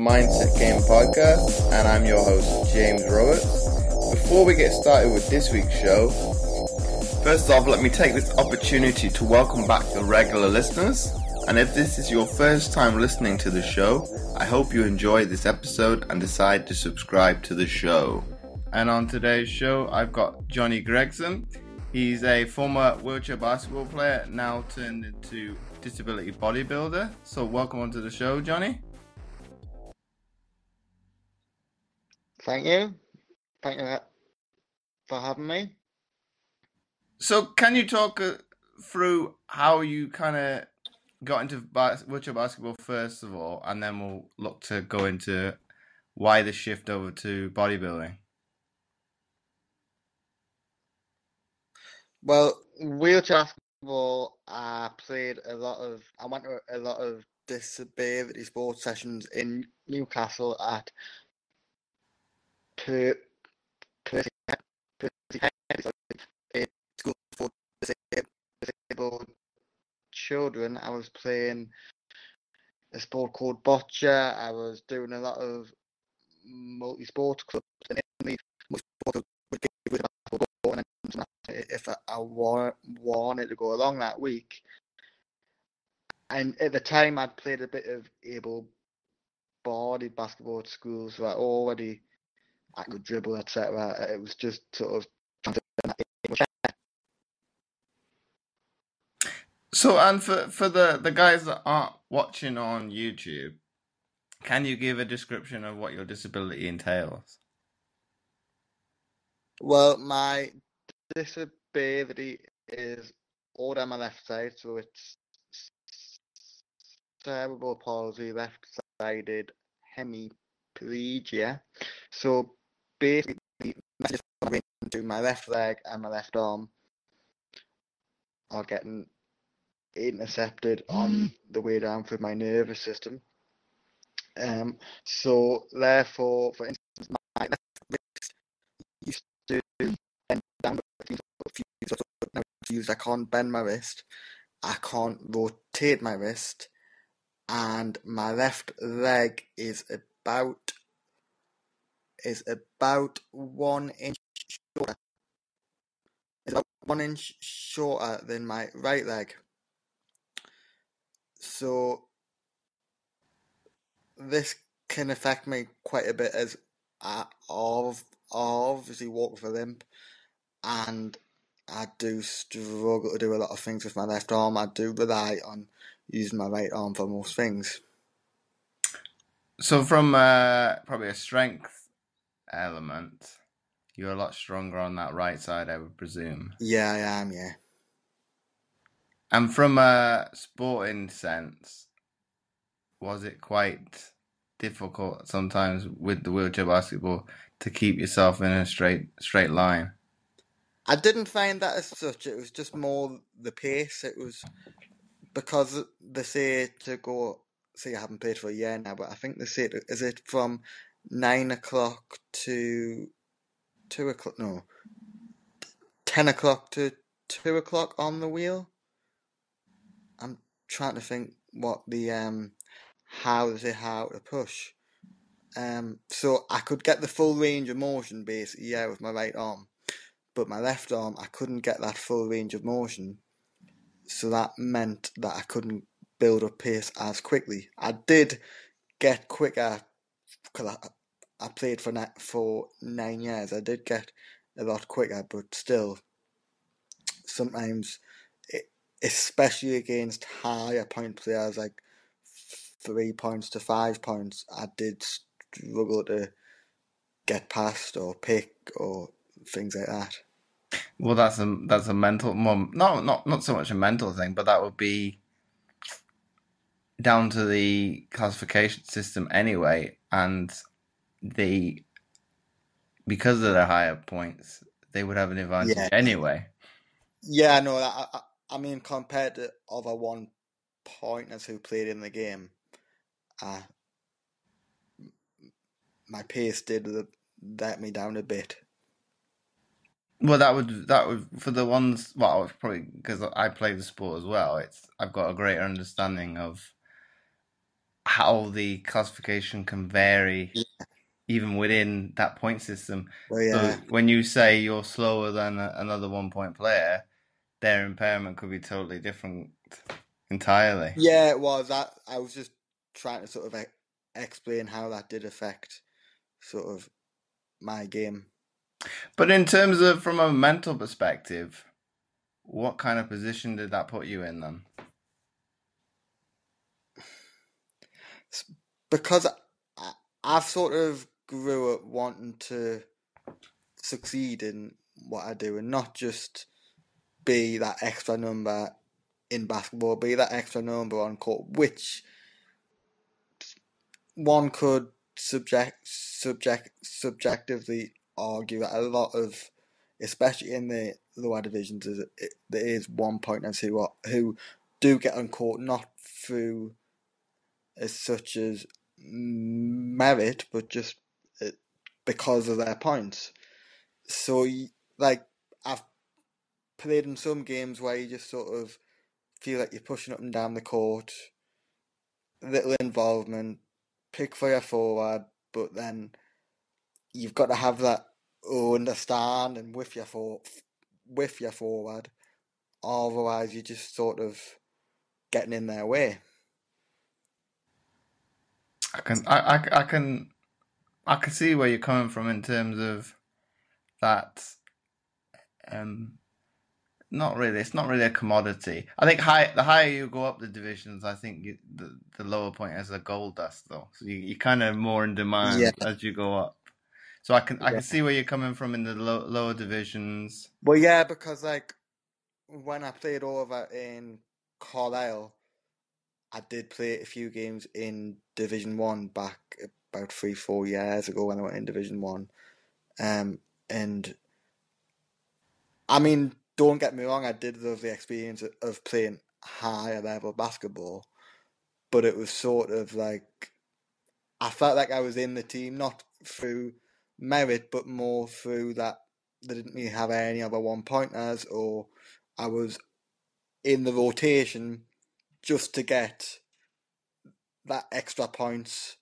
Mindset Game podcast, and I'm your host, James Roberts. Before we get started with this week's show, first off, let me take this opportunity to welcome back the regular listeners. And if this is your first time listening to the show, I hope you enjoy this episode and decide to subscribe to the show. And on today's show, I've got Jonny Gregson. He's a former wheelchair basketball player, now turned into disability bodybuilder. So welcome onto the show, Jonny. Thank you. Thank you for having me. So can you talk through how you kind of got into wheelchair basketball first of all, and then we'll look to go into why the shift over to bodybuilding? Well, wheelchair basketball, I went to a lot of disability sports sessions in Newcastle at Percy a school for disabled children. I was playing a sport called boccia. I was doing a lot of multi-sport clubs, and in the multi-sport would give us a basketball goal, and then if I wanted to go along that week. And at the time, I'd played a bit of able-bodied basketball at school, so I could dribble, etc. It was just sort of trying to learn that. So, and for the guys that aren't watching on YouTube, can you give a description of what your disability entails? Well, my disability is all down my left side, so it's cerebral palsy, left-sided hemiplegia. So basically, messages coming into my left leg and my left arm are getting intercepted on the way down through my nervous system. So therefore, for instance, my left wrist used to bend down, I can't bend my wrist, I can't rotate my wrist, and my left leg is about 1 inch shorter. It's about 1 inch shorter than my right leg. So this can affect me quite a bit, as I obviously walk with a limp, and I do struggle to do a lot of things with my left arm. I do rely on using my right arm for most things. So from probably a strength element, you're a lot stronger on that right side, I would presume. Yeah, I am, yeah. And from a sporting sense, was it quite difficult sometimes with the wheelchair basketball to keep yourself in a straight line? I didn't find that as such. It was just more the pace. It was because they say to go. See, I haven't played for a year now, but I think they say is it from 9 o'clock to 2 o'clock? No, 10 o'clock to 2 o'clock on the wheel. I'm trying to think what the how to push. So I could get the full range of motion basically, yeah, with my right arm, but my left arm I couldn't get that full range of motion. So that meant that I couldn't build up pace as quickly. I did get quicker because I played for 9 years. I did get a lot quicker, but still, sometimes, especially against higher point players like 3 points to 5 points, I did struggle to get past or pick or things like that. Well, that's a mental, not so much a mental thing, but that would be down to the classification system anyway, and because of their higher points, they would have an advantage anyway. Yeah, no, I mean, compared to other 1-pointers who played in the game, my pace did let me down a bit. Well, that would for the ones. Well, probably because I play the sport as well. I've got a greater understanding of how the classification can vary even within that point system. Well, So yeah. when you say you're slower than another 1 point player, their impairment could be totally different entirely. Yeah, it was. I was just trying to sort of explain how that did affect sort of my game. But in terms of from a mental perspective, what kind of position did that put you in then? Because I've sort of grew up wanting to succeed in what I do and not just be that extra number in basketball, be that extra number on court, which one could subjectively argue that a lot of, especially in the lower divisions, there is one pointers who do get on court not through as such as merit, but just uh, because of their points. So, like, I've played in some games where you just sort of feel like you're pushing up and down the court, little involvement, pick for your forward, but then you've got to have that understanding with your forward, otherwise you're just sort of getting in their way. I can see where you're coming from in terms of that. Um, Not really. It's not really a commodity. I think the higher you go up the divisions, I think the lower point is a gold dust though. So you're kind of more in Yeah, demand as you go up. So I can yeah. see where you're coming from in the lower divisions. But yeah, because like when I played over in Carlisle, I did play a few games in Division One back about 3, 4 years ago when I went in Division One. And I mean, don't get me wrong, I did love the experience of playing higher level basketball, but it was sort of like I felt like I was in the team not through merit, but more through that they didn't really have any other one pointers, or I was in the rotation just to get that extra points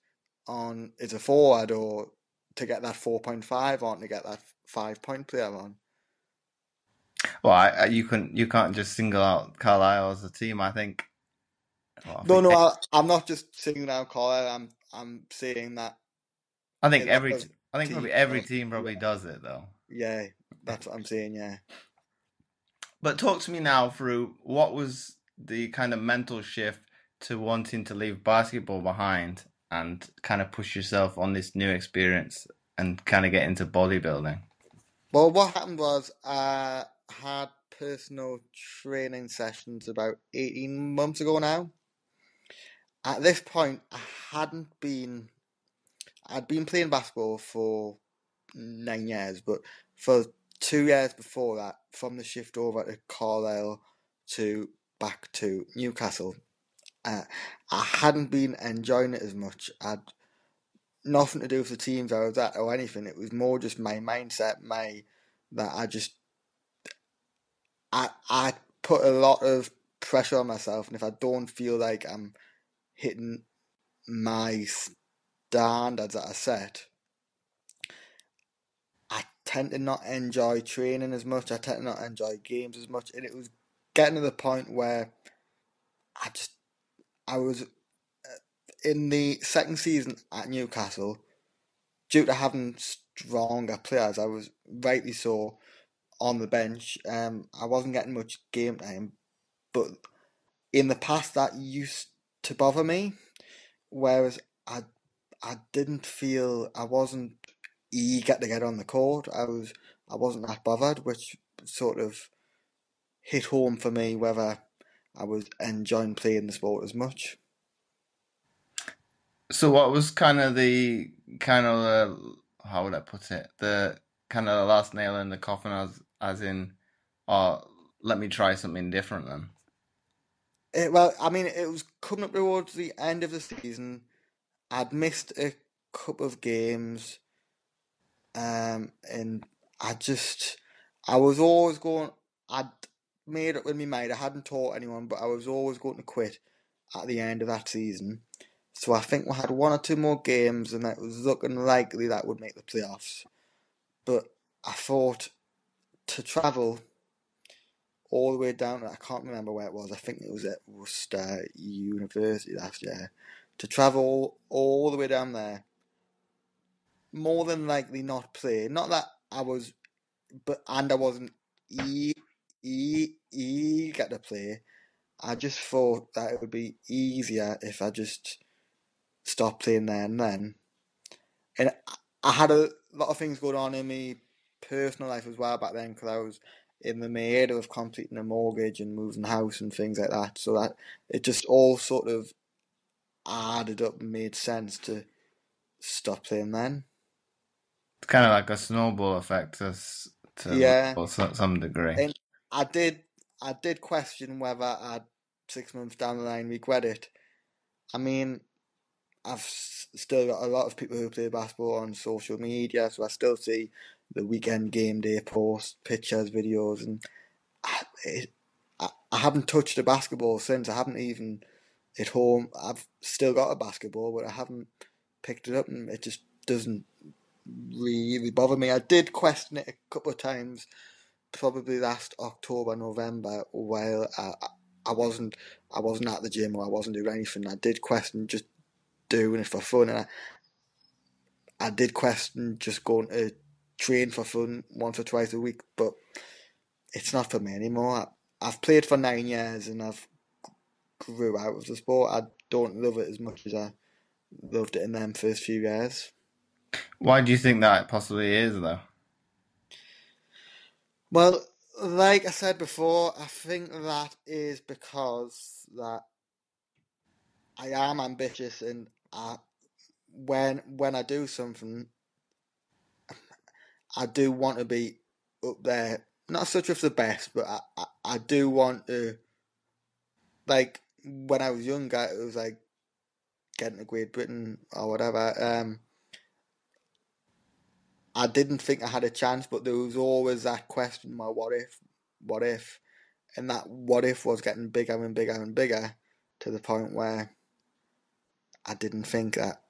on as a forward, or to get that 4.5 on, to get that 5 point player on. Well, you can't just single out Carlisle as a team. I think. Well, I No, think no, I'm not just singling out Carlisle. I'm saying that I a think lot every of I think probably teams every have. team Yeah, probably does it though. yeah, that's what I'm saying. Yeah. But talk to me now through what was the kind of mental shift to wanting to leave basketball behind and kind of push yourself on this new experience and kind of get into bodybuilding. Well, what happened was I had personal training sessions about 18 months ago now. At this point, hadn't been. I'd been playing basketball for 9 years, but for 2 years before that, from the shift over to Carlisle to back to Newcastle, uh, I hadn't been enjoying it as much. I'd nothing to do with the teams I was at or anything. It was more just my mindset, that I put a lot of pressure on myself, and if I don't feel like I'm hitting my standards that I set, I tend to not enjoy training as much. I tend to not enjoy games as much, and it was getting to the point where I just I was in the second season at Newcastle, due to having stronger players. I was rightly so on the bench. I wasn't getting much game time, but in the past that used to bother me. Whereas I didn't feel I wasn't eager to get on the court. I wasn't that bothered, which sort of hit home for me whether I was enjoying playing the sport as much. So what was kind of the kind of how would I put it? The kind of the last nail in the coffin as in, oh, let me try something different then. Well, I mean, it was coming up towards the end of the season. I'd missed a couple of games, and I was always going. I'd made up with my mind. I hadn't taught anyone, but I was always going to quit at the end of that season. So I think we had one or two more games, and it was looking likely that would make the playoffs. But I thought to travel all the way down, I can't remember where it was. I think it was at Worcester University last year. To travel all the way down there, more than likely not play. Not that I was, and I wasn't eager to play. I just thought that it would be easier if I just stopped playing there and then. And I had a lot of things going on in my personal life as well back then because I was in the middle of completing a mortgage and moving house and things like that. So that it just all sort of added up and made sense to stop playing then. It's kind of like a snowball effect Yeah, some degree. and I did I did question whether I'd 6 months down the line regret it. I mean, I've still got a lot of people who play basketball on social media, so I still see the weekend game day posts, pictures, videos, and it, I haven't touched a basketball since. I haven't even at home. I've still got a basketball, but I haven't picked it up, and it just doesn't really bother me. I did question it a couple of times, probably last October, November, while I wasn't I wasn't at the gym or I wasn't doing anything. I did question just doing it for fun, and I did question just going to train for fun once or twice a week, but it's not for me anymore. I've played for 9 years and I've grew out of the sport. I don't love it as much as I loved it in them first few years. Why do you think that possibly is, though? Well, like I said before, I think that is because that I am ambitious and when I do something, I do want to be up there. Not such with the best, but I do want to, like when I was younger, it was like getting to Great Britain or whatever. I didn't think I had a chance, but there was always that question: well, what if, and that what if was getting bigger and bigger and bigger to the point where I didn't think that.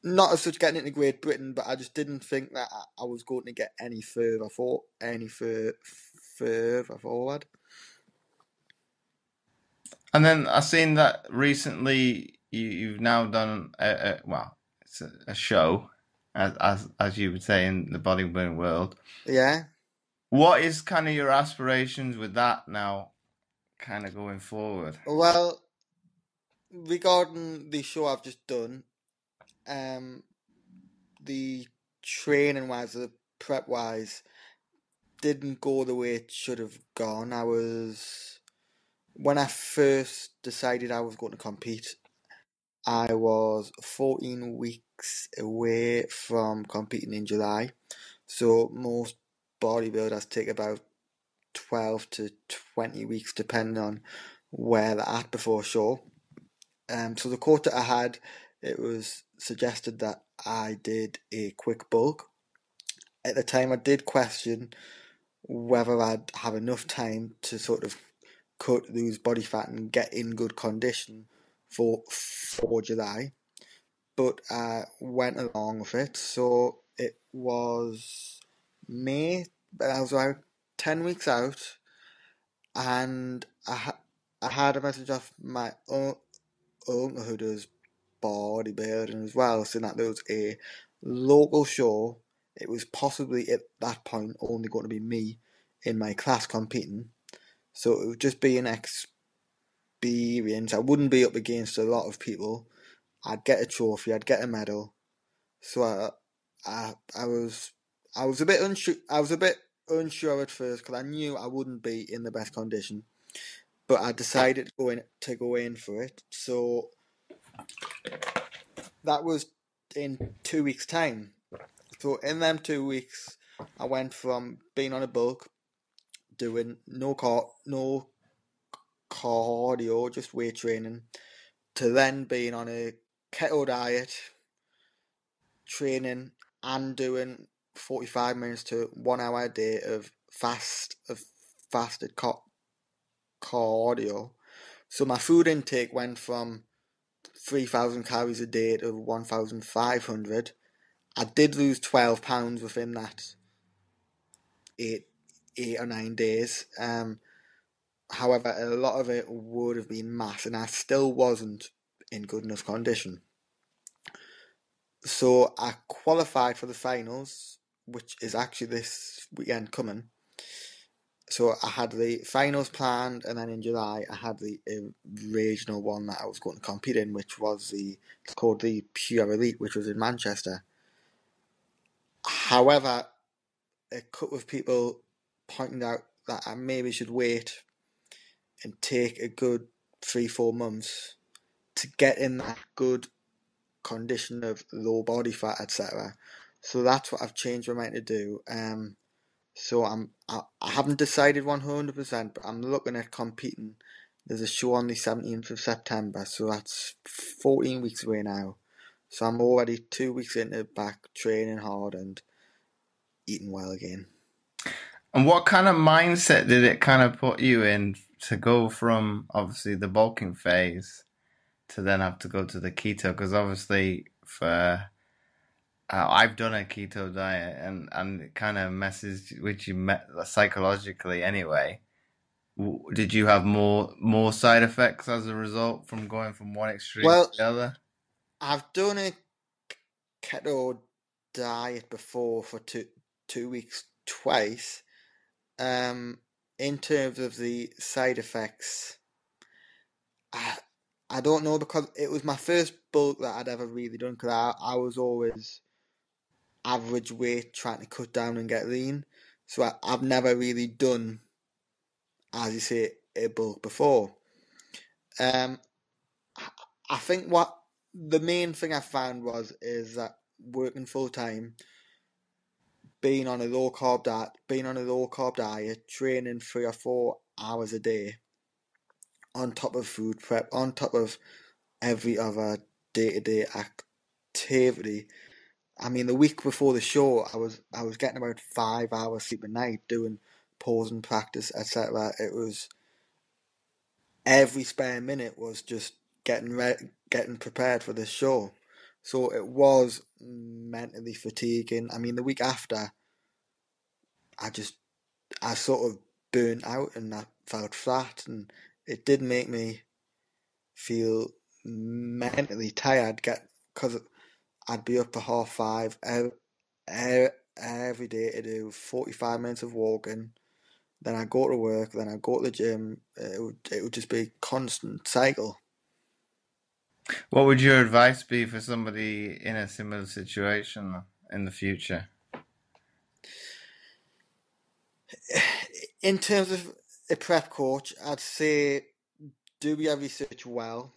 Not as such getting into Great Britain, but I just didn't think that I was going to get any further forward. And then I've seen that recently you've now done well, it's a show, as you would say in the bodybuilding world. Yeah. What is kind of your aspirations with that now, kind of going forward? Well, regarding the show I've just done, um, the training wise, the prep wise, didn't go the way it should have gone. When I first decided I was going to compete, I was 14 weeks away from competing in July. So most bodybuilders take about 12 to 20 weeks depending on where they're at before a show. So the quota I had, it was suggested that I did a quick bulk. At the time, I did question whether I'd have enough time to sort of cut, lose body fat, and get in good condition for July. But I went along with it. So it was May, but I was about 10 weeks out, and I had a message off my uncle who does bodybuilding as well, saying that there was a local show. It was possibly at that point only going to be me in my class competing, so it would just be an experience. I wouldn't be up against a lot of people. I'd get a trophy. I'd get a medal. So I was a bit unsure. I was a bit unsure at first because I knew I wouldn't be in the best condition. But I decided to go in for it. So that was in 2 weeks' time. So in them 2 weeks, I went from being on a bulk, doing no cardio, just weight training, to then being on a keto diet, training and doing 45 minutes to 1 hour a day of fasted cardio. So my food intake went from 3,000 calories a day to 1,500. I did lose 12 pounds within that eight, 8 or 9 days. However, a lot of it would have been mass, and I still wasn't in good enough condition. So I qualified for the finals, which is actually this weekend coming. So I had the finals planned, and then in July I had the regional one that I was going to compete in, which was it's called the Pure Elite, which was in Manchester. However, a couple of people pointed out that I maybe should wait and take a good 3-4 months to get in that good condition of low body fat, etc. So that's what I've changed my mind to do. So I haven't decided 100%, but I'm looking at competing. There's a show on the 17th of September, so that's 14 weeks away now. So I'm already 2 weeks into back training hard and eating well again. And what kind of mindset did it kind of put you in to go from obviously the bulking phase to then have to go to the keto? Because obviously for I've done a keto diet and it kind of messes with you psychologically anyway. Did you have more side effects as a result from going from one extreme to Well, the other? I've done a keto diet before for 2 weeks twice. In terms of the side effects, I don't know, because it was my first bulk that I'd ever really done, because I was always average weight trying to cut down and get lean. So I've never really done, as you say, a bulk before. Um, I think what the main thing I found is that working full time, being on a low carb diet, training 3 or 4 hours a day, on top of food prep, on top of every other day to day activity. I mean, the week before the show, I was getting about 5 hours sleep a night doing pause and practice, etc. It was every spare minute was just getting prepared for this show. So it was mentally fatiguing. I mean, the week after, I just I sort of burnt out and I felt flat, and it did make me feel mentally tired. Because I'd be up for 5:30 every day to do 45 minutes of walking. Then I go to work. Then I go to the gym. It would just be a constant cycle. What would your advice be for somebody in a similar situation in the future? In terms of a prep coach, I'd say do your research well.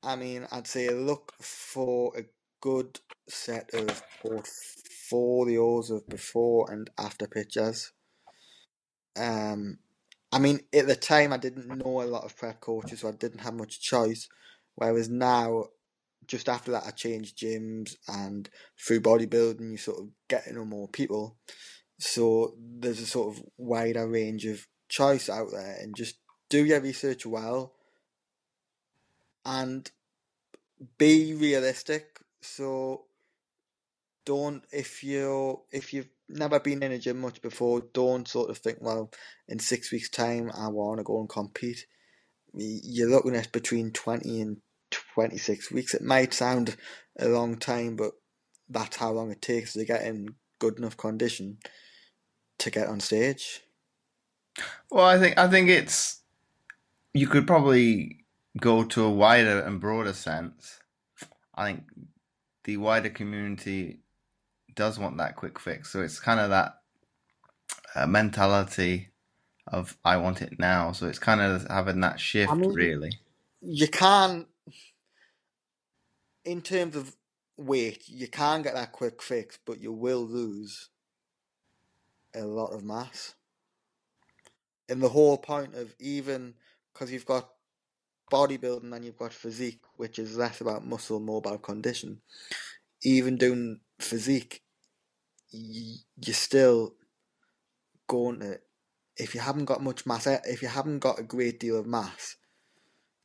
I mean, I'd say look for a good set of portfolios of before and after pictures. Um, I mean, at the time, I didn't know a lot of prep coaches, so I didn't have much choice. Whereas now, just after that, I changed gyms, and through bodybuilding, you sort of get to know more people. So there's a sort of wider range of choice out there, and just do your research well and be realistic. So don't if you've never been in a gym much before, don't sort of think, well, in 6 weeks' time I want to go and compete. You're looking at between 20 and 26 weeks. It might sound a long time, but that's how long it takes to get in good enough condition to get on stage. Well, I think it's you could probably go to a wider and broader sense. I think the wider community does want that quick fix, so it's kind of that mentality of I want it now. So it's kind of having that I shift, mean, really. you can, in terms of weight, you can get that quick fix, but you will lose a lot of mass. And the whole point of, even because you've got bodybuilding and you've got physique, which is less about muscle, more about condition. Even doing physique, you're still going to, if you haven't got much mass, if you haven't got a great deal of mass,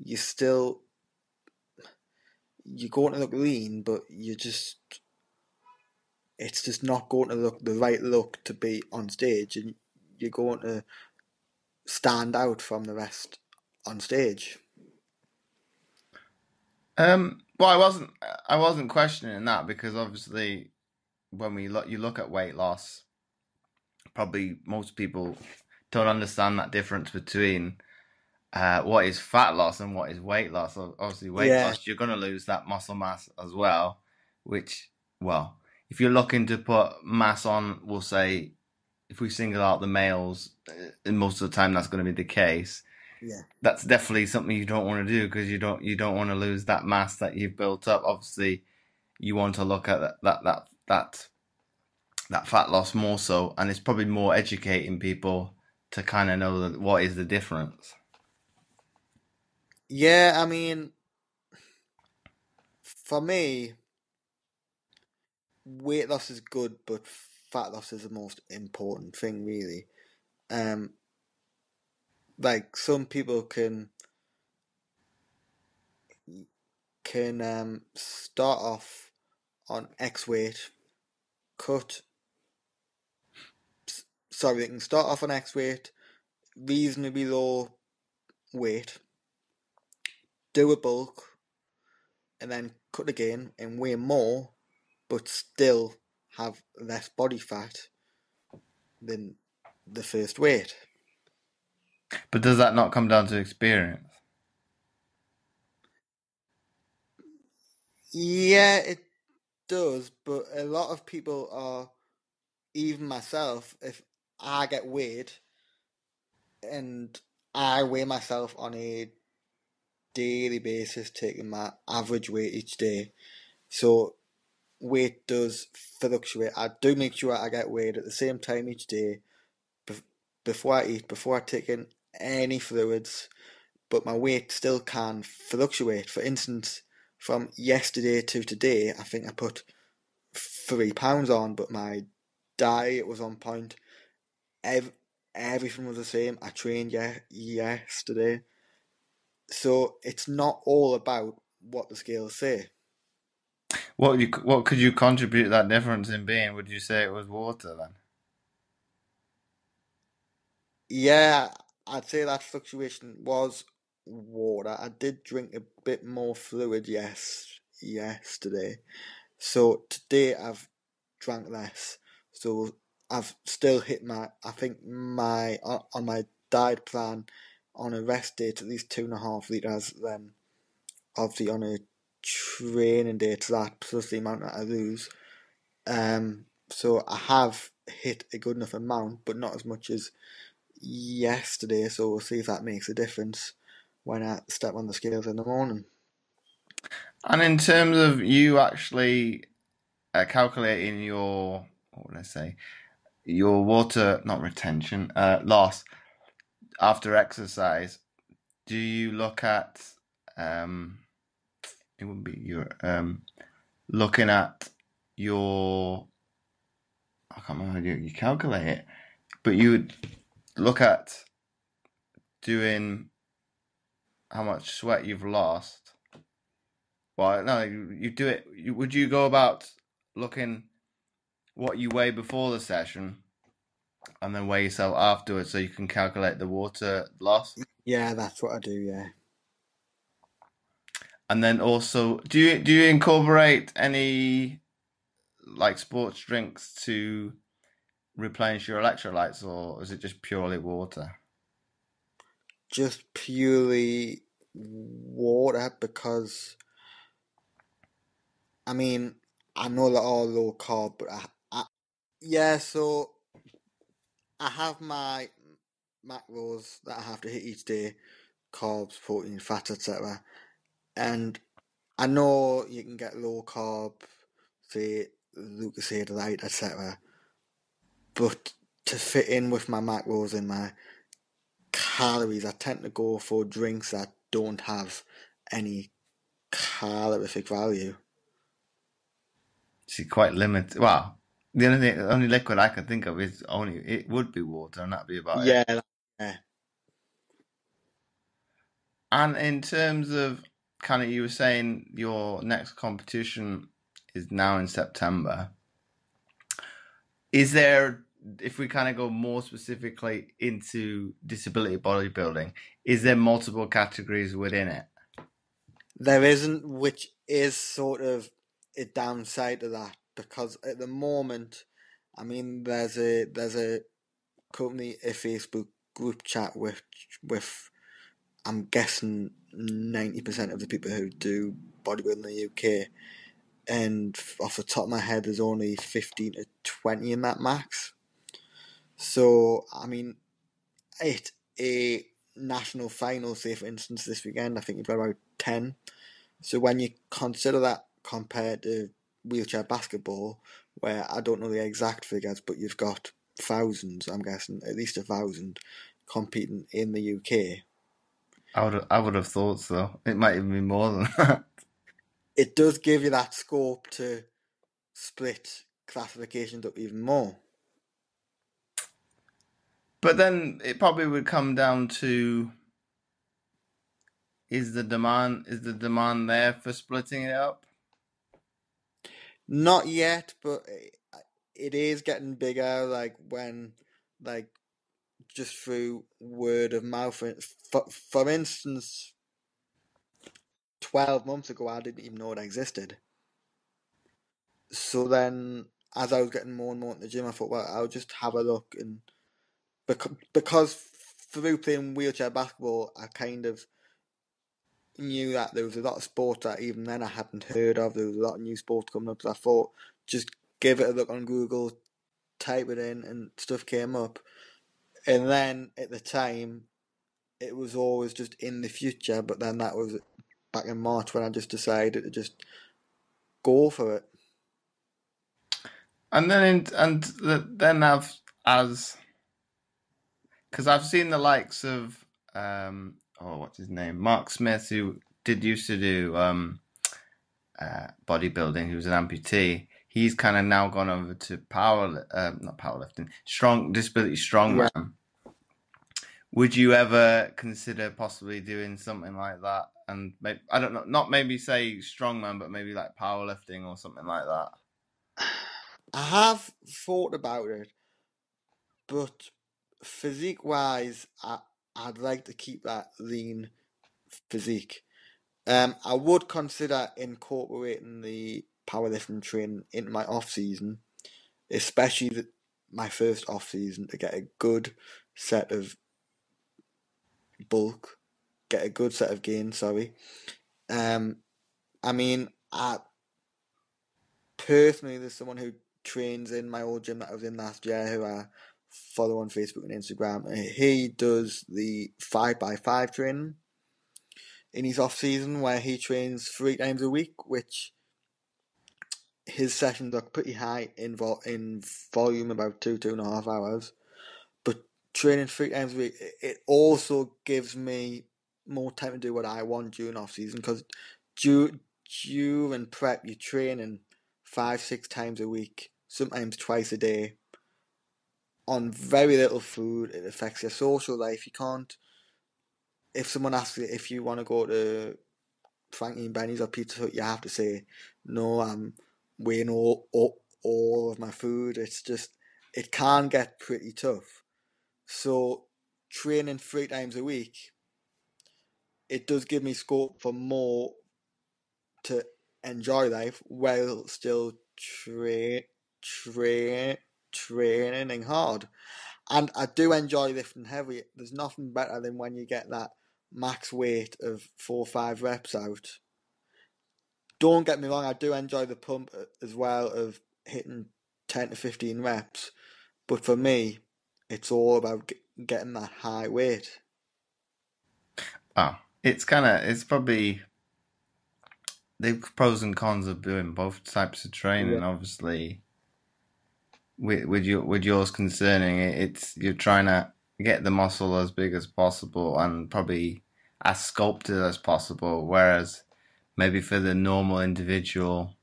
you still you're going to look lean, but it's just not going to look the right look to be on stage, and you're going to stand out from the rest on stage. Well, I wasn't questioning that because obviously when you look at weight loss, probably most people don't understand that difference between what is fat loss and what is weight loss. Obviously, weight Yeah, loss, you're going to lose that muscle mass as well, which, well, if you're looking to put mass on, we'll say, if we single out the males, and most of the time that's going to be the case, yeah, that's definitely something you don't want to do because you don't want to lose that mass that you've built up. Obviously, you want to look at that fat loss more so, and it's probably more educating people to kind of know that what is the difference. yeah. I mean, for me, weight loss is good, but fat loss is the most important thing, really. Um, like some people can start off on X weight, cut. Sorry, they can start off on X weight, reasonably low weight, do a bulk, and then cut again and weigh more, but still have less body fat than the first weight. But does that not come down to experience? Yeah, it does, but a lot of people are, even myself, if I get weighed and I weigh myself on a daily basis, taking my average weight each day. So weight does fluctuate. I do make sure I get weighed at the same time each day before I eat, before I take in any fluids, but my weight still can fluctuate. For instance, from yesterday to today, I think I put 3 pounds on, but my diet was on point. Ev- Everything was the same. I trained yesterday. So it's not all about what the scales say. What could you contribute that difference in being? Would you say it was water then? Yeah, I'd say that fluctuation was water. I did drink a bit more fluid yesterday. So today I've drank less. So I've still hit I think on my diet plan on a rest day, it's at least 2.5 litres. Then obviously on a training day, it's that plus the amount that I lose. So I have hit a good enough amount, but not as much as yesterday. So we'll see if that makes a difference when I step on the scales in the morning. And in terms of you actually calculating your, what would I say, your water, not retention, loss after exercise, do you look at, um, it would be your, looking at your, I can't remember how you calculate it, but you would look at doing how much sweat you've lost. Well, no, you do it. Would you go about looking what you weigh before the session and then weigh yourself afterwards so you can calculate the water loss? Yeah, that's what I do. Yeah, And then also, do you incorporate any like sports drinks to replenish your electrolytes, or is it just purely water? just purely water because I mean I know they're all low carb, but yeah. So I have my macros that I have to hit each day: carbs, protein, fat, etc. And I know you can get low carb, say Lucozade etc. But to fit in with my macros and my calories, I tend to go for drinks that don't have any calorific value. It's quite limited. Well, the only liquid I can think of is only it would be water, and that'd be about it. Yeah, yeah. And in terms of kind of, you were saying your next competition is now in September. Is there, if we kind of go more specifically into disability bodybuilding, is there multiple categories within it? There isn't, which is sort of a downside to that, because at the moment, I mean, there's a currently a Facebook group chat with I'm guessing 90% of the people who do bodybuilding in the UK, and off the top of my head, there's only 15 to 20 in that max. So, I mean, at a national final, say for instance this weekend, I think you've got about 10. So when you consider that compared to wheelchair basketball, where I don't know the exact figures, but you've got thousands, I'm guessing, at least 1,000 competing in the UK. I would have thought so. It might even be more than that. It does give you that scope to split classifications up even more. But then it probably would come down to, is the demand there for splitting it up? Not yet, but it is getting bigger. Like just through word of mouth. For instance, 12 months ago, I didn't even know it existed. So then, as I was getting more and more in the gym, I thought, well, I'll just have a look. And because through playing wheelchair basketball, I kind of knew that there was a lot of sports that even then I hadn't heard of. There was a lot of new sports coming up. So I thought, just give it a look on Google, type it in, and stuff came up. And then at the time, it was always just in the future. But then that was back in March when I just decided to just go for it. And then as because I've seen the likes of what's his name, Mark Smith, who did used to do bodybuilding, who was an amputee. He's kind of now gone over to not powerlifting, disability Yeah. strongman. Would you ever consider possibly doing something like that? And maybe, I don't know, not maybe say strongman, but maybe like powerlifting or something like that. I have thought about it, but physique wise, I'd like to keep that lean physique. I would consider incorporating the powerlifting training into my off season, especially my first off season, to get a good set of bulk, get a good set of gain. Sorry. Um, I mean, I personally, there's someone who trains in my old gym that I was in last year who I follow on Facebook and Instagram. He does the 5x5 training in his off season where he trains 3 times a week, which his sessions are pretty high in volume, about 2.5 hours. But training 3 times a week, it also gives me more time to do what I want during off season, because during prep you're training 5-6 times a week, sometimes twice a day, on very little food. It affects your social life. You can't. If someone asks you if you want to go to Frankie and Benny's or Pizza Hut, you have to say no. I'm weighing all of my food. It's just, it can get pretty tough. So training 3 times a week, it does give me scope for more to enjoy life while still training hard. And I do enjoy lifting heavy. There's nothing better than when you get that max weight of 4 or 5 reps out. Don't get me wrong, I do enjoy the pump as well of hitting 10 to 15 reps. But for me, it's all about getting that high weight. Oh, it's probably the pros and cons of doing both types of Yeah. training. Obviously, with yours concerning it, it's you're trying to get the muscle as big as possible and probably as sculpted as possible. Whereas maybe for the normal individual,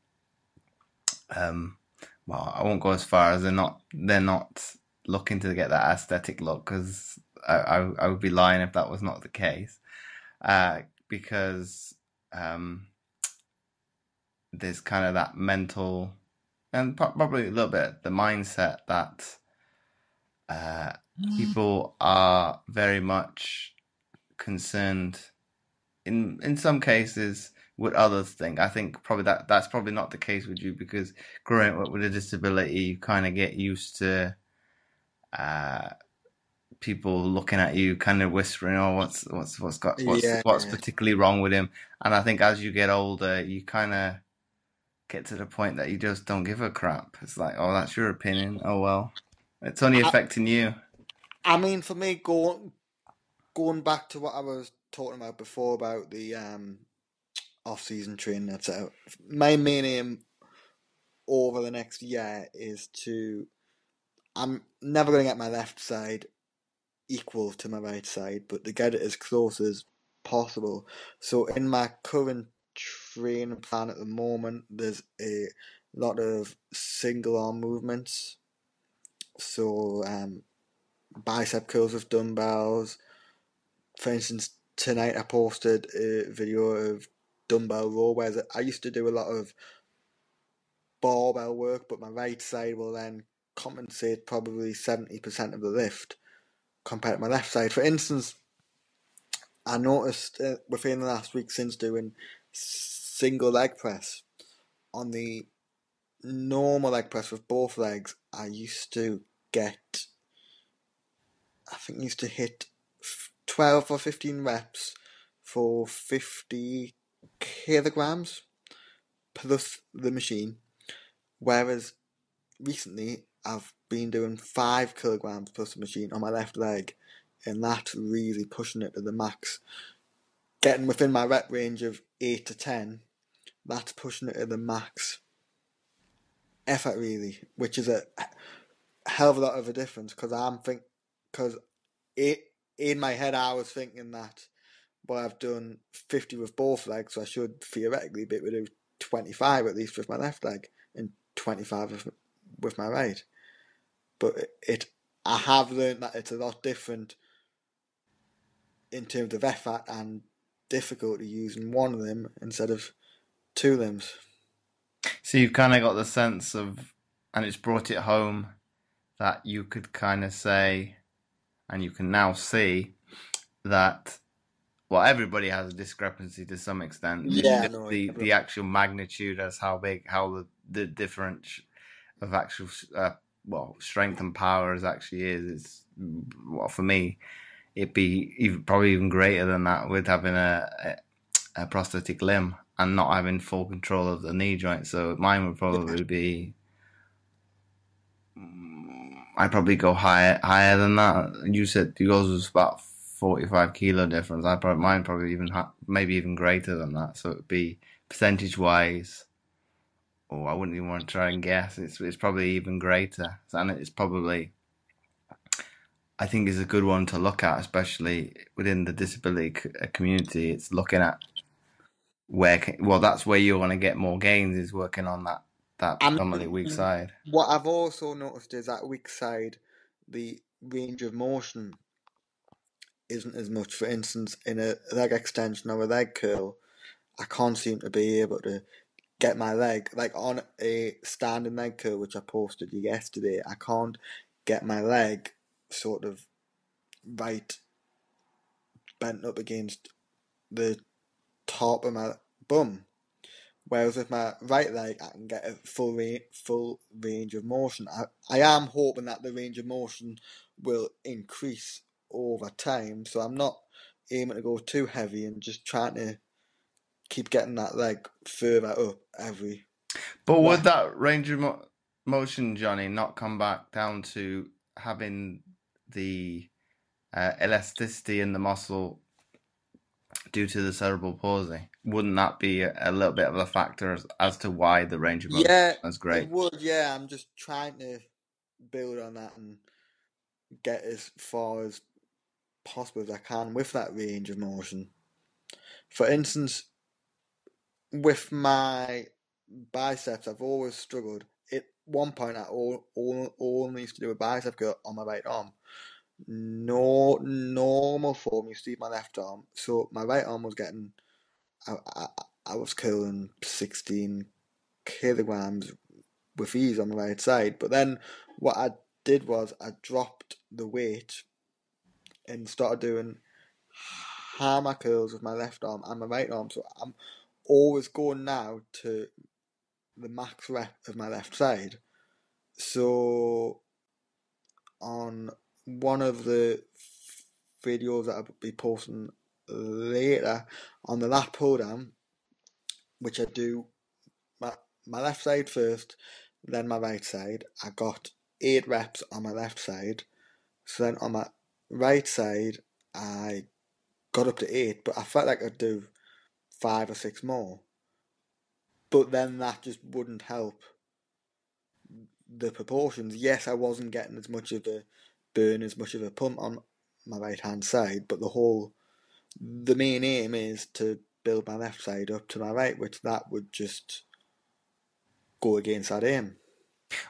um, well, I won't go as far as they're not looking to get that aesthetic look, because I would be lying if that was not the case. Because there's kind of that mental and probably a little bit the mindset that people are very much concerned in some cases what others think. I think probably that's probably not the case with you because growing up with a disability, you kind of get used to uh, people looking at you, kind of whispering, "Oh, what's Yeah. particularly wrong with him?" And I think as you get older, you kind of get to the point that you just don't give a crap. It's like, "Oh, that's your opinion. Oh well, it's only I, affecting you." I mean, for me, going back to what I was talking about before about the off-season training, etc. My main aim over the next year is to. I'm never going to get my left side equal to my right side, but to get it as close as possible. So in my current training plan at the moment, there's a lot of single arm movements. So bicep curls with dumbbells. For instance, tonight I posted a video of dumbbell row, whereas I used to do a lot of barbell work, but my right side will then compensate probably 70% of the lift compared to my left side. For instance, I noticed within the last week since doing single leg press on the normal leg press with both legs, I used to get, I think, used to hit 12 or 15 reps for 50 kilograms plus the machine, whereas recently I've been doing 5 kilograms plus the machine on my left leg, and that's really pushing it to the max. Getting within my rep range of 8 to 10, that's pushing it to the max effort really, which is a hell of a lot of a difference because it in my head I was thinking that well I've done 50 with both legs, so I should theoretically be able to do 25 at least with my left leg and 25 with my right. But I have learned that it's a lot different in terms of effort and difficulty using one limb instead of two limbs. So you've kind of got the sense of, and it's brought it home that you could kind of say, and you can now see that well, everybody has a discrepancy to some extent. It's Yeah, just no, the actual magnitude as how big, how the difference of actual well strength and power as actually is. It's well for me, it'd be even, probably even greater than that with having a prosthetic limb and not having full control of the knee joint. So mine would yeah. probably be. I'd probably go higher than that. You said yours was about 45 kilo difference. I probably mine probably even maybe even greater than that. So it'd be percentage wise. Oh, I wouldn't even want to try and guess. It's probably even greater, and it's probably I think is a good one to look at, especially within the disability community. It's looking at well, that's where you want to get more gains is working on that I predominantly weak mean, side. what I've also noticed is that weak side, the range of motion isn't as much. For instance, in a leg extension or a leg curl, I can't seem to be able to get my leg, like on a standing leg curl, which I posted yesterday, I can't get my leg sort of right bent up against the top of my bum. Whereas with my right leg, I can get a full range of motion. I am hoping that the range of motion will increase over time. So I'm not aiming to go too heavy and just trying to keep getting that leg further up every But would rep. that range of motion, Johnny, not come back down to having the elasticity in the muscle due to the cerebral palsy? Wouldn't that be a little bit of a factor as to why the range of motion Yeah, is it great? would. Yeah, I'm just trying to build on that and get as far as possible as I can with that range of motion. For instance, with my biceps, I've always struggled. At one point, I only used to do a bicep curl on my right arm. No normal form used to use my left arm, so my right arm was getting I was killing 16 kilograms with ease on the right side. But then what I did was I dropped the weight and started doing hammer curls with my left arm and my right arm. So I'm always going now to the max rep of my left side. So on one of the videos that I'll be posting later on the lat pull down, which I do my left side first, then my right side. I got 8 reps on my left side. So then on my right side, I got up to 8, but I felt like I'd do 5 or 6 more. But then that just wouldn't help the proportions. Yes, I wasn't getting as much of a burn, as much of a pump on my right hand side, but the main aim is to build my left side up to my right, which that would just go against that aim.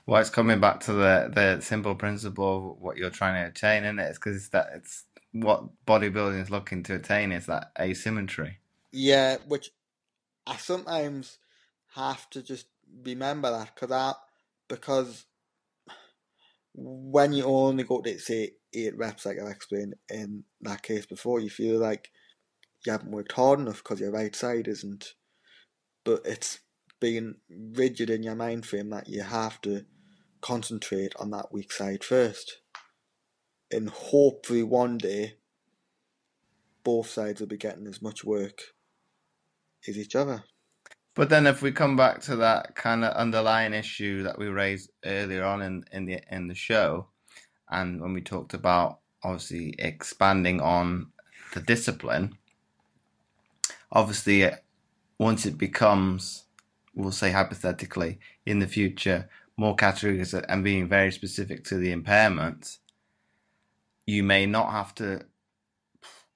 Well, it's coming back to the simple principle of what you're trying to attain, isn't it? It's because it's what bodybuilding is looking to attain is that asymmetry. Yeah, which I sometimes have to just remember that because when you only go to say 8 reps, like I've explained in that case before, you feel like you haven't worked hard enough because your right side isn't. But it's being rigid in your mind frame that you have to concentrate on that weak side first, and hopefully one day both sides will be getting as much work as each other. But then if we come back to that kind of underlying issue that we raised earlier on in the show, and when we talked about obviously expanding on the discipline, obviously once it becomes, we'll say hypothetically, in the future, more categories and being very specific to the impairment, you may not have to,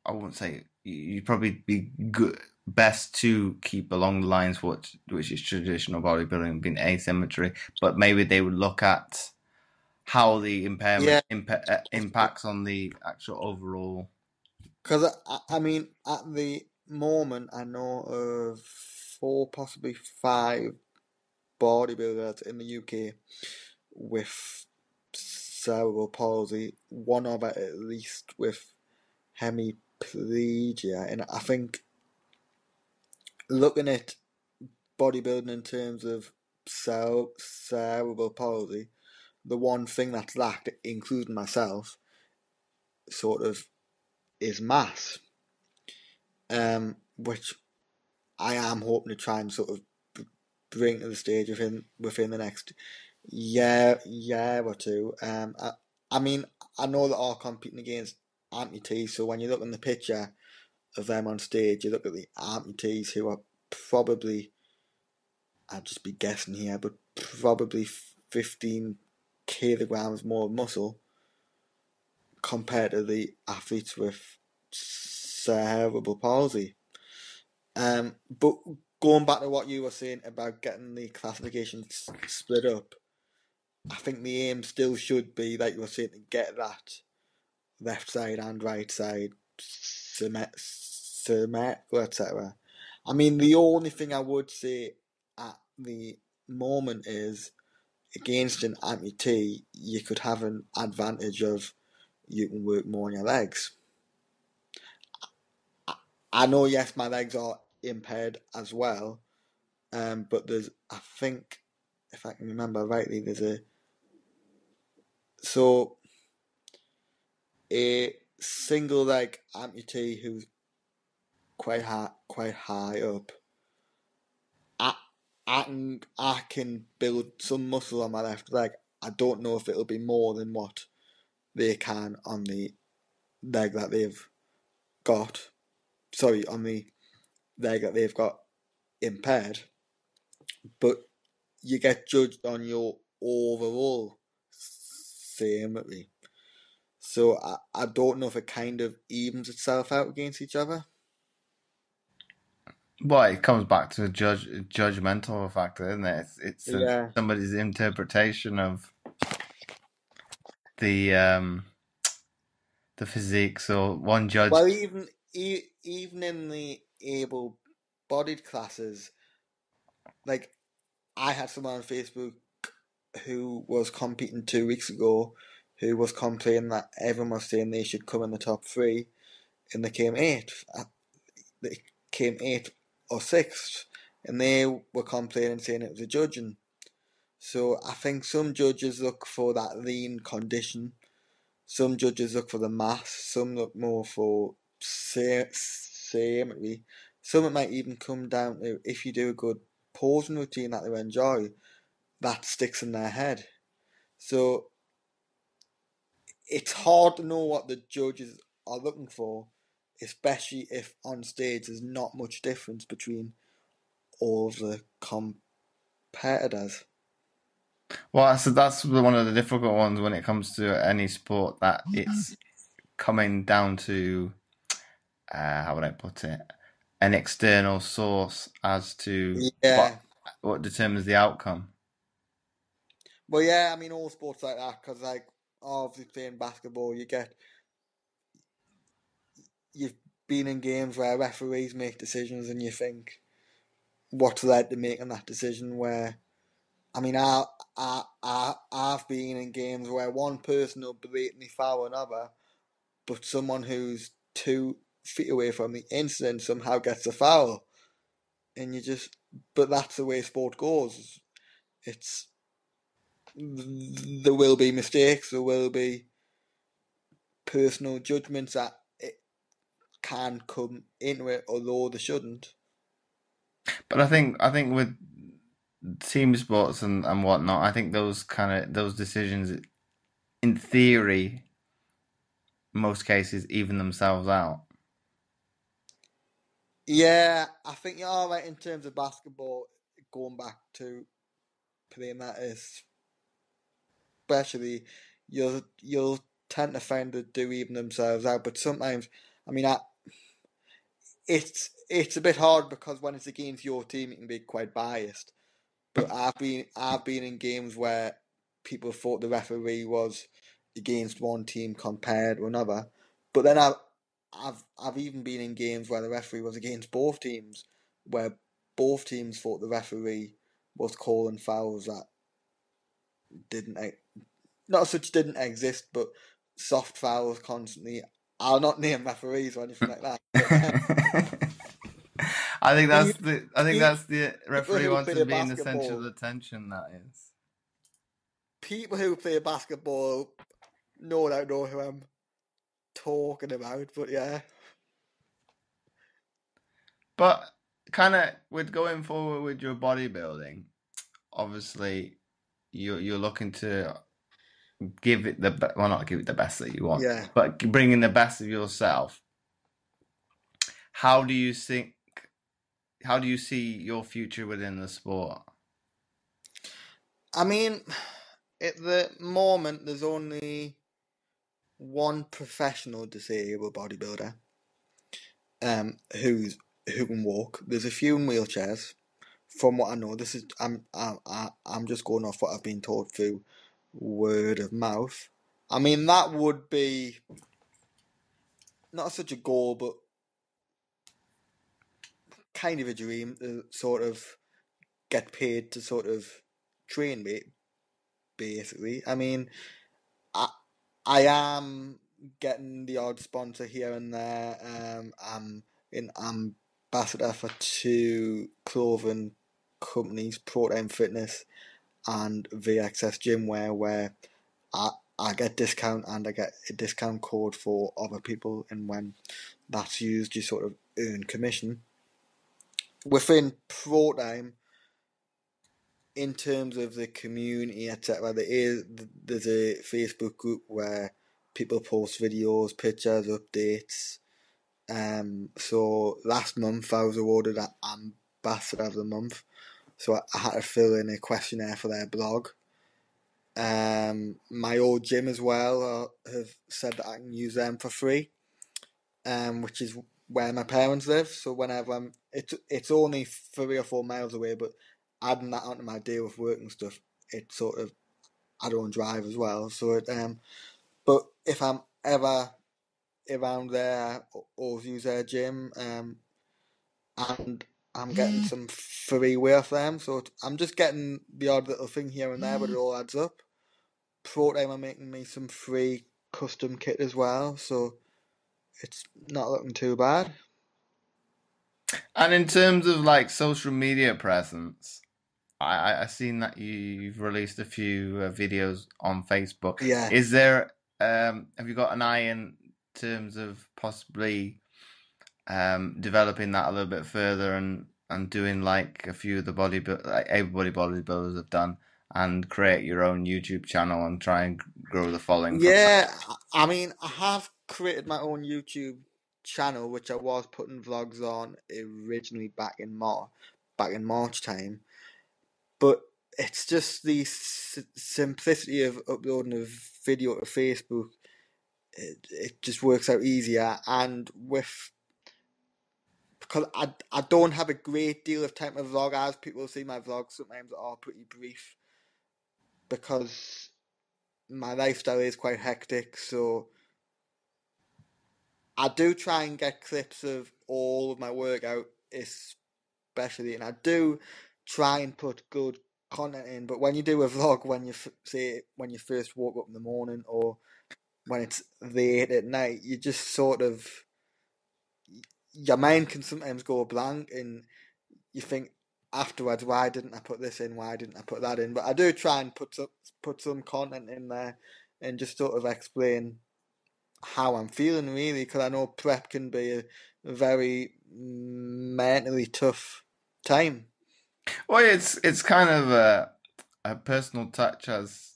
I wouldn't say, you'd probably be good, best to keep along the lines which is traditional bodybuilding, being asymmetry, but maybe they would look at how the impairment Yeah, impacts on the actual overall. because I mean, at the moment, I know of 4, possibly 5 bodybuilders in the UK with cerebral palsy, one of it at least with hemiplegia, and I think looking at bodybuilding in terms of cerebral palsy, the one thing that's lacked, including myself, sort of is mass, which I am hoping to try and sort of bring to the stage within the next year or two. I mean, I know that are competing against amputees, so when you look in the picture of them on stage, you look at the amputees who are probably, I'd just be guessing here, but probably 15 kilograms more muscle compared to the athletes with cerebral palsy. But going back to what you were saying about getting the classification split up, I think the aim still should be, like you were saying, to get that left side and right side symmetrical, etc. I mean, the only thing I would say at the moment is against an amputee, you could have an advantage of you can work more on your legs. I know, yes, my legs are impaired as well, but I think, if I can remember rightly, so a single leg amputee who's quite high up. I, I can build some muscle on my left leg. I don't know if it'll be more than what they can on the leg that they've got. Sorry, on the leg that they've got impaired. But you get judged on your overall symmetry. So I don't know if it kind of evens itself out against each other. Well, it comes back to a judgmental factor, isn't it? It's Yeah. somebody's interpretation of the um the physique. So one judge. Well, even in the able bodied classes, like I had someone on Facebook who was competing 2 weeks ago who was complaining that everyone was saying they should come in the top three, and they came eighth. They came eighth or sixth, and they were complaining saying it was a judging. So I think some judges look for that lean condition. Some judges look for the mass. Some look more for symmetry. Some it might even come down to if you do a good posing routine that they enjoy, that sticks in their head. So it's hard to know what the judges are looking for, especially if on stage there's not much difference between all of the competitors. Well, so that's one of the difficult ones when it comes to any sport, that it's coming down to, how would I put it, an external source as to Yeah, what determines the outcome. well, yeah, I mean all sports like that because like obviously playing basketball, you've been in games where referees make decisions and you think what's led to making that decision. Where I mean, I've been in games where one person will blatantly foul another, but someone who's 2 feet away from the incident somehow gets a foul, and you just. But that's the way sport goes. It's there will be mistakes, there will be personal judgments that it can come into it, although they shouldn't. But I think with team sports and whatnot, I think those decisions, in theory, most cases even themselves out. Yeah, I think you're all right in terms of basketball. Going back to playing that, especially you'll tend to find that do even themselves out. But sometimes, I mean, it's a bit hard because when it's against your team, it can be quite biased. But I've been in games where people thought the referee was against one team compared to another. But then I've even been in games where the referee was against both teams, where both teams thought the referee was calling fouls that didn't not such didn't exist, but soft fouls constantly. I'll not name referees or anything like that, but I think that's the people referee who wants play to be in the center of basketball, attention. That is. people who play basketball, no doubt know who I'm talking about. But yeah, But kind of with going forward with your bodybuilding, obviously you're looking to give it well, not give it the best that you want, yeah. but bringing the best of yourself. How do you think? How do you see your future within the sport? I mean, at the moment, there's only one professional disabled bodybuilder, who can walk. There's a few in wheelchairs. From what I know, this is I'm just going off what I've been told through word of mouth. I mean, that would be not such a goal, but kind of a dream to sort of get paid to sort of train me, basically. I mean, I I am getting the odd sponsor here and there. I'm an ambassador for two clothing companies, Protein Fitness and VXS Gymwear, where I I get discount and I get a discount code for other people, and when that's used, you sort of earn commission. Within Protein, in terms of the community, etc., there's a Facebook group where people post videos, pictures, updates. So last month I was awarded an Ambassador of the Month, so I had to fill in a questionnaire for their blog. My old gym as well have said that I can use them for free, which is where my parents live. So whenever it's only 3 or 4 miles away, but adding that onto my day with work and stuff, it sort of I don't drive as well. So but if I'm ever around there or use their gym, and I'm getting some free wear for them, so I'm just getting the odd little thing here and there, but it all adds up. Protein are making me some free custom kit as well, so it's not looking too bad. And in terms of like social media presence, I seen that you've released a few videos on Facebook. Yeah. Is there have you got an eye in terms of possibly developing that a little bit further and doing like a few of the like everybody bodybuilders have done and create your own YouTube channel and try and grow the following from that? Yeah, I mean, I have created my own YouTube channel, which I was putting vlogs on originally back in March time. But it's just the simplicity of uploading a video to Facebook. It just works out easier, and with because I don't have a great deal of time to vlog. As people see my vlogs, sometimes are pretty brief because my lifestyle is quite hectic. So I do try and get clips of all of my workout, especially, and I do try and put good content in. But when you do a vlog, when you say when you first woke up in the morning, or when it's late at night, you just sort of your mind can sometimes go blank, and you think afterwards, why didn't I put this in? Why didn't I put that in? But I do try and put some content in there, and just sort of explain how I'm feeling really, because I know prep can be a very mentally tough time. Well, it's kind of a personal touch as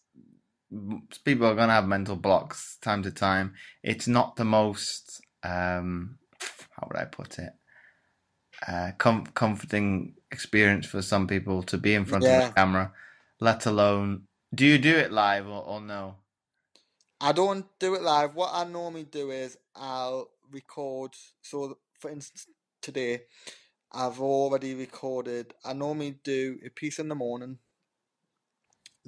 people are going to have mental blocks time to time. It's not the most how would I put it? Comforting experience for some people to be in front of a Yeah, camera, let alone do you do it live or no? I don't do it live. What I normally do is I'll record. So, for instance, today I've already recorded. I normally do a piece in the morning,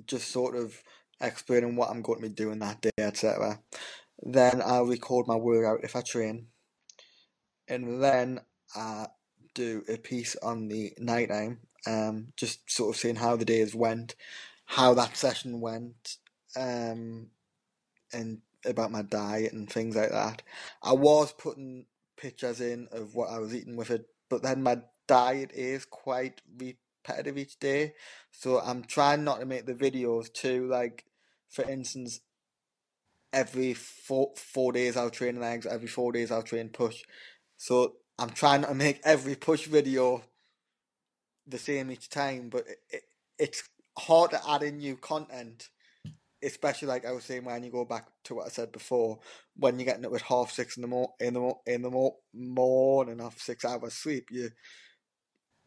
just sort of explaining what I'm going to be doing that day, etc. Then I'll record my workout if I train, and then I do a piece on the night time, just sort of saying how the days went, how that session went, and about my diet and things like that. I was putting pictures in of what I was eating with it, but then my diet is quite repetitive each day, so I'm trying not to make the videos too like, for instance, every four days I'll train legs, every 4 days I'll train push. So I'm trying not to make every push video the same each time, but it's hard to add in new content, especially like I was saying when you go back to what I said before, when you're getting up at 6:30 in the morning off 6 hours sleep, you're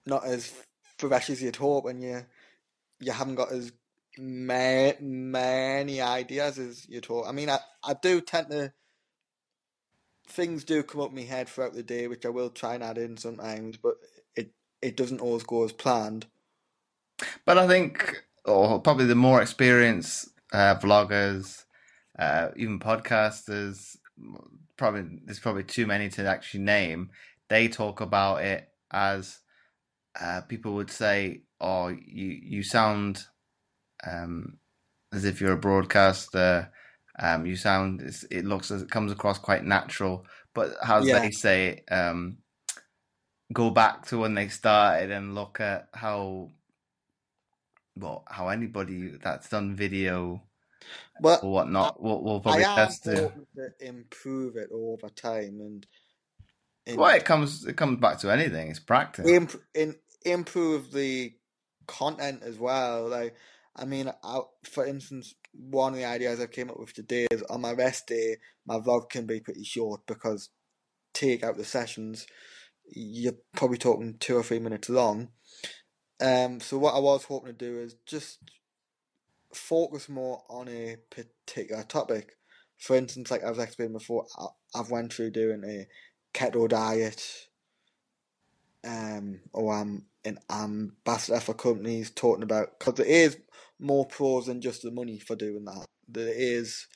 not as fresh as you'd hope, and you haven't got as many ideas as you'd hope. I mean, I do tend to, things do come up in my head throughout the day, which I will try and add in sometimes, but it it doesn't always go as planned. But I think, or probably the more experienced vloggers, even podcasters, probably there's probably too many to actually name. They talk about it as people would say, "Oh, you sound um, as if you're a broadcaster. You sound it looks as it comes across quite natural." But as they Yeah, say, go back to when they started and look at how anybody that's done video but or I, whatnot will I probably am test to. hoping to improve it over time, Well, and it comes back to anything. It's practice. improve the content as well. Like, I mean, for instance, one of the ideas I came up with today is on my rest day, my vlog can be pretty short because take out the sessions, you're probably talking 2 or 3 minutes long. So what I was hoping to do is just focus more on a particular topic. For instance, like I was explaining before, I've went through doing a keto diet, or I'm an ambassador for companies talking about, because there is more pros than just the money for doing that. There is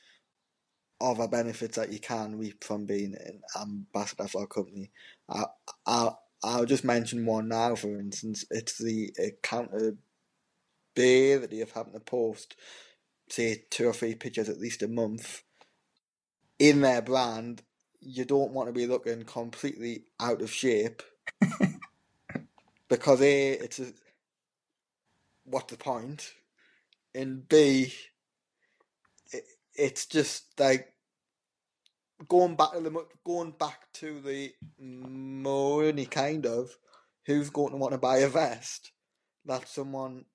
other benefits that you can reap from being an ambassador for a company. I, I, I'll just mention one now, for instance. It's the counter beer that you've having to post, say, 2 or 3 pictures at least a month in their brand. You don't want to be looking completely out of shape because A, what's the point? And B, it's just like going back to the money kind of. Who's going to want to buy a vest that someone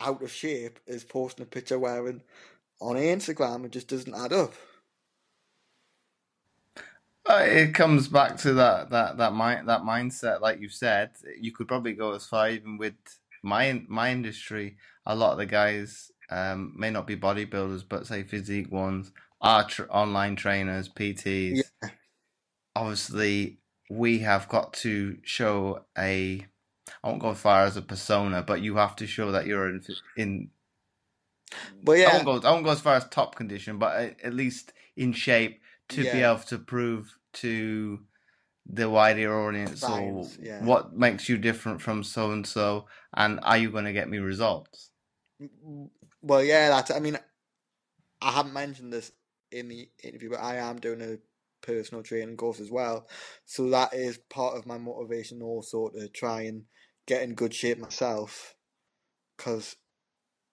out of shape is posting a picture wearing on Instagram? It just doesn't add up. It comes back to that mindset, like you said. You could probably go as far even with my industry. A lot of the guys may not be bodybuilders, but say physique ones are online trainers, PTs. Yeah, Obviously, we have got to show I won't go as far as a persona, but you have to show that you're in but I yeah, won't go as far as top condition, but at least in shape to be yeah, able to prove to the wider audience or clients, yeah. what makes you different from so and so, and are you going to get me results? Well, yeah, that's. I mean, I haven't mentioned this in the interview, but I am doing a personal training course as well. So that is part of my motivation also to try and get in good shape myself. Because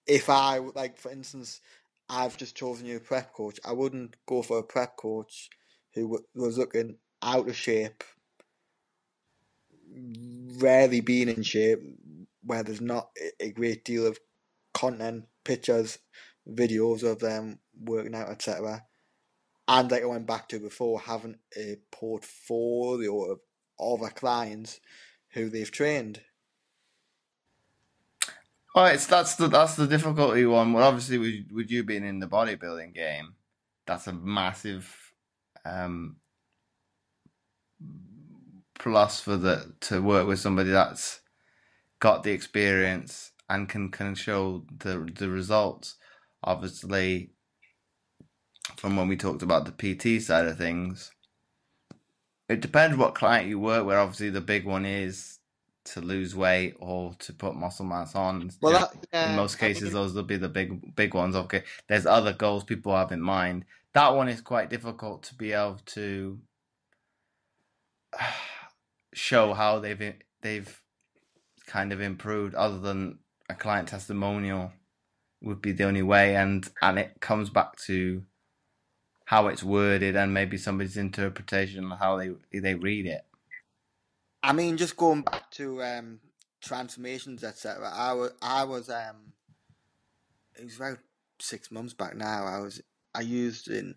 if I, like, for instance, I've just chosen you a prep coach, I wouldn't go for a prep coach who was looking out of shape, rarely being in shape, where there's not a great deal of content, pictures, videos of them working out, etc. And like I went back to before, having a portfolio of other clients who they've trained. Oh, it's that's the difficulty one. Well, obviously, with you being in the bodybuilding game, that's a massive um, plus for the to work with somebody that's got the experience and can show the results. Obviously, from when we talked about the PT side of things, it depends what client you work with. Obviously, the big one is to lose weight or to put muscle mass on. Well, In yeah, most I cases, mean, those will be the big ones. Okay, there's other goals people have in mind. That one is quite difficult to be able to show how they've kind of improved, other than a client testimonial would be the only way, and it comes back to how it's worded and maybe somebody's interpretation of how they read it. just going back to transformations, etc. I was it was about 6 months back now. I used an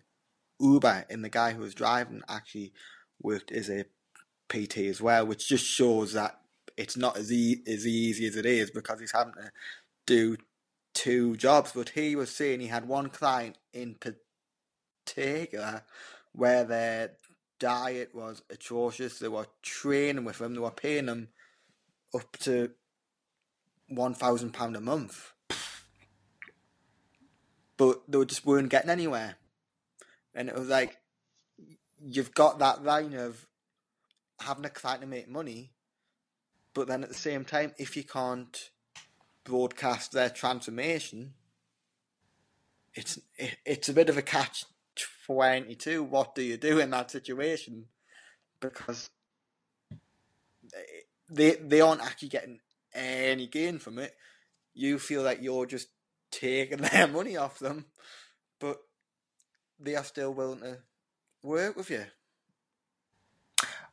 Uber, and the guy who was driving actually worked as a PT as well, which just shows that it's not as easy as it is because he's having to do 2 jobs. But he was saying he had one client in particular where their diet was atrocious. They were training with him. They were paying him up to £1,000 a month, but they just weren't getting anywhere. And it was like you've got that line of having a client to make money, but then at the same time, if you can't broadcast their transformation, it's a bit of a catch-22. What do you do in that situation? Because they aren't actually getting any gain from it. You feel like you're just taking their money off them, but they are still willing to work with you.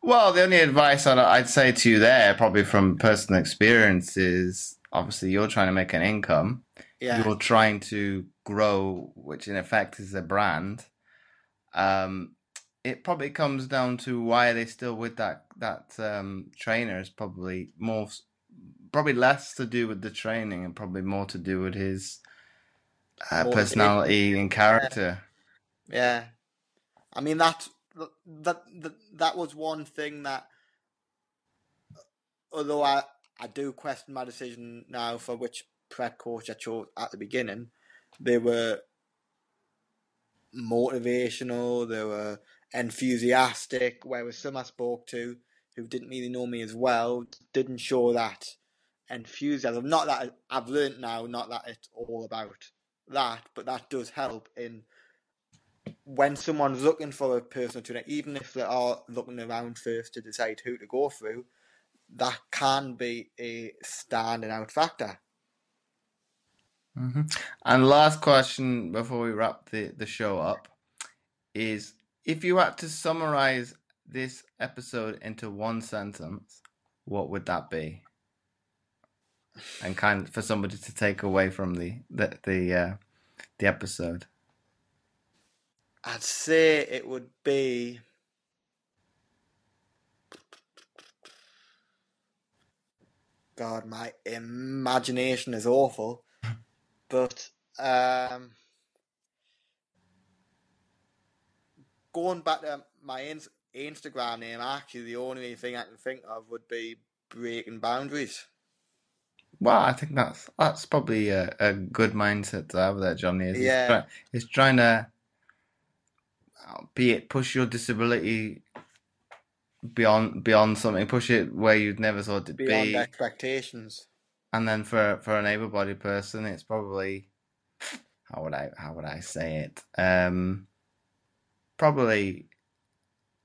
Well, the only advice I'd say to you there, probably from personal experience, is obviously you're trying to make an income. Yeah, You're trying to grow, which in effect is a brand. Um, it probably comes down to why are they still with that trainer is probably probably less to do with the training and probably more to do with his motivation. personality and Yeah, character. yeah. I mean that was one thing that, although I do question my decision now for which prep coach I chose at the beginning, they were motivational, they were enthusiastic. Whereas some I spoke to who didn't really know me as well didn't show that enthusiasm. Not that I've learned now, not that it's all about that, but that does help in when someone's looking for a personal trainer, even if they are looking around first to decide who to go through, that can be a standing out factor. Mm-hmm. And last question before we wrap the show up is, if you had to summarize this episode into one sentence, what would that be? And kind of for somebody to take away from the episode. I'd say it would be, God, my imagination is awful, but going back to my Instagram name, actually the only thing I can think of would be breaking boundaries. Well, I think that's probably a good mindset to have there, Johnny. Is Yeah, it's trying to, be it push your disability beyond something, push it where you'd never thought it'd beyond be, expectations. and then for an able-bodied person, it's probably, how would I say it? Probably,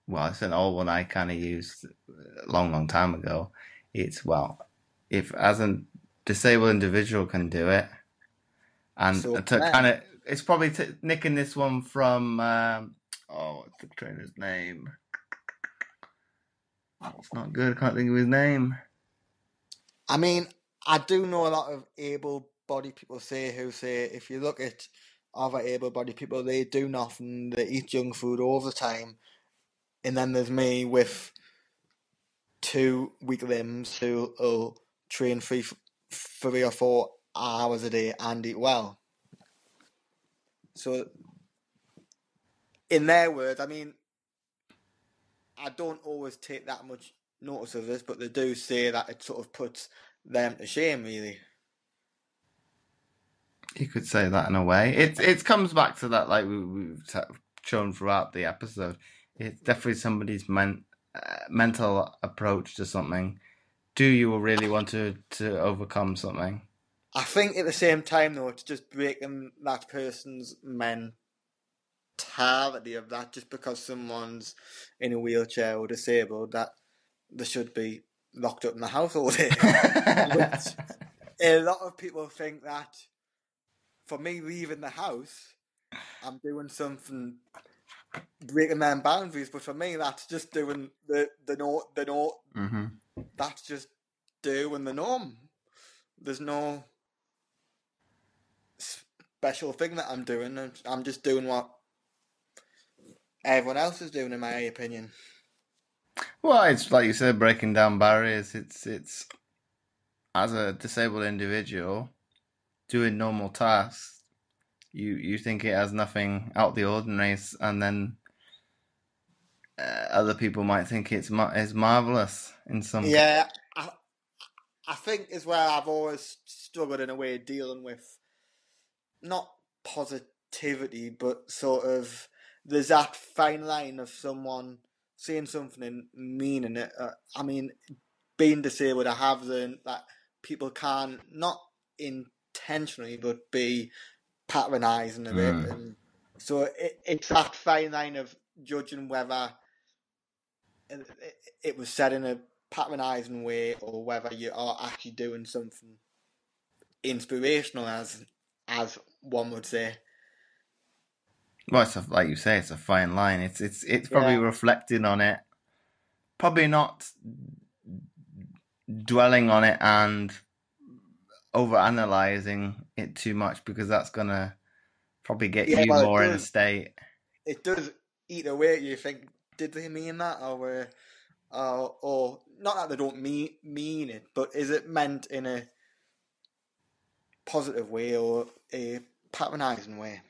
well, it's an old one I kind of used a long time ago. It's, well, if as a disabled individual can do it, and So to kind man, of, it's probably nicking this one from, what's the trainer's name? It's not good. I can't think of his name. I mean, I do know a lot of able-bodied people who say if you look at other able-bodied people, they do nothing, they eat junk food all the time, and then there's me with two weak limbs who will train 3 or 4 hours a day and eat well. So, in their words, I mean, I don't always take that much notice of this, but they do say that it sort of puts them to shame, really. You could say that in a way. It comes back to that, like we've shown throughout the episode. It's definitely somebody's mental approach to something. Do you really want to overcome something? I think at the same time, though, it's just breaking that person's mentality of that just because someone's in a wheelchair or disabled, that they should be locked up in the house all day. Which a lot of people think that for me leaving the house, I'm doing something breaking them boundaries, but for me that's just doing the no hmm that's just doing the norm. There's no special thing that I'm doing. I'm just doing what everyone else is doing, in my opinion. Well, it's like you said, breaking down barriers. It's as a disabled individual doing normal tasks. You think it has nothing out of the ordinary, and then other people might think it's marvelous in some case. Yeah, I think as well I've always struggled in a way dealing with not positivity, but sort of there's that fine line of someone saying something and meaning it. I mean, being disabled, I have learned that people can not intentionally but be patronising a bit, Mm. and so it's that fine line of judging whether it was said in a patronising way or whether you are actually doing something inspirational, as one would say. Well, like you say, it's a fine line. It's probably Yeah, reflecting on it, probably not dwelling on it and over analyzing it too much, because that's gonna probably get yeah. you Well, more in a state. it does eat away at you. Think, did they mean that, or not that they don't mean it, but is it meant in a positive way or a patronising way?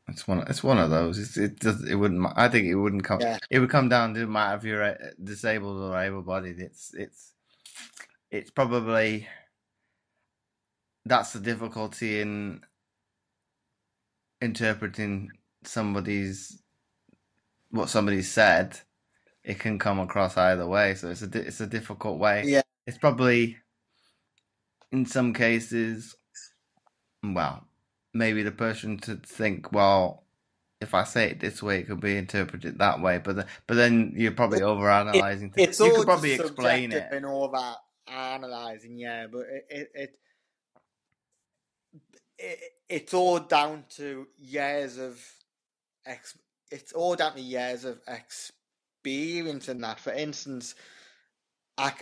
It's one of those. It wouldn't. I think it wouldn't come. Yeah, It would come down to no matter if you're disabled or able-bodied. It's probably, that's the difficulty in interpreting what somebody said, it can come across either way. So it's a difficult way. Yeah. It's probably in some cases, well, maybe the person to think, well, if I say it this way, it could be interpreted that way. But then you're probably It, it overanalyzing things. it's You could all probably just explain subjective it. and all that analysing, yeah, but it's all down to years of it's all down to years of experience in that. For instance, I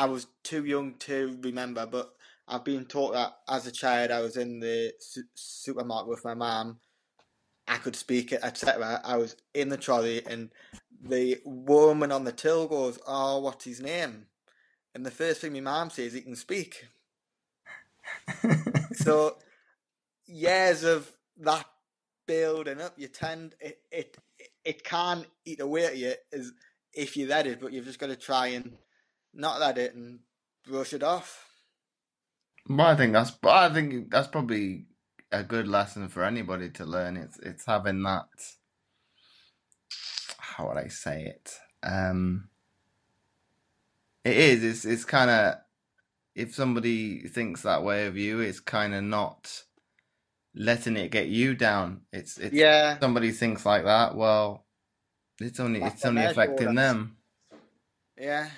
was too young to remember, but I've been taught that as a child I was in the supermarket with my mum. I could speak it, etc. I was in the trolley, and the woman on the till goes, "Oh, what's his name?" And the first thing my mum says, "He can speak." So years of that building up, you tend it can eat away at you as if you let it, but you've just got to try and not let it and brush it off. But I think that's probably a good lesson for anybody to learn. It's having that. How would I say it? It is. It's kind of, if somebody thinks that way of you, it's kind of not letting it get you down. It's Yeah, somebody thinks like that. Well, that's it's on only their affecting shoulders. them. Yeah,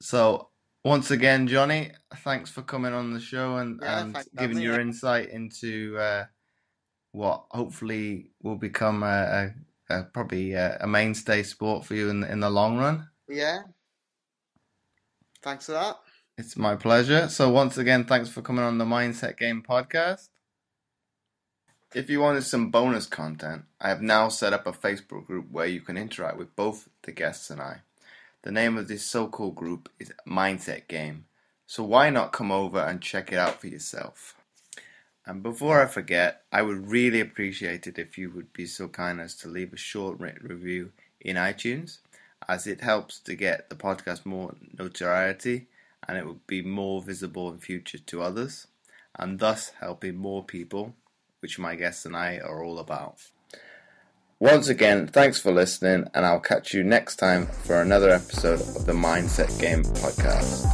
So once again, Johnny, thanks for coming on the show yeah. and Thanks for having giving me. your insight into what hopefully will become probably a mainstay sport for you in the long run. Yeah, thanks for that. It's my pleasure. So once again, thanks for coming on the Mindset Game podcast. If you wanted some bonus content, I have now set up a Facebook group where you can interact with both the guests and I. The name of this so-called group is Mindset Game, so why not come over and check it out for yourself? And before I forget, I would really appreciate it if you would be so kind as to leave a short written review in iTunes, as it helps to get the podcast more notoriety and it would be more visible in future to others, and thus helping more people, which my guests and I are all about. Once again, thanks for listening, and I'll catch you next time for another episode of the Mindset Game podcast.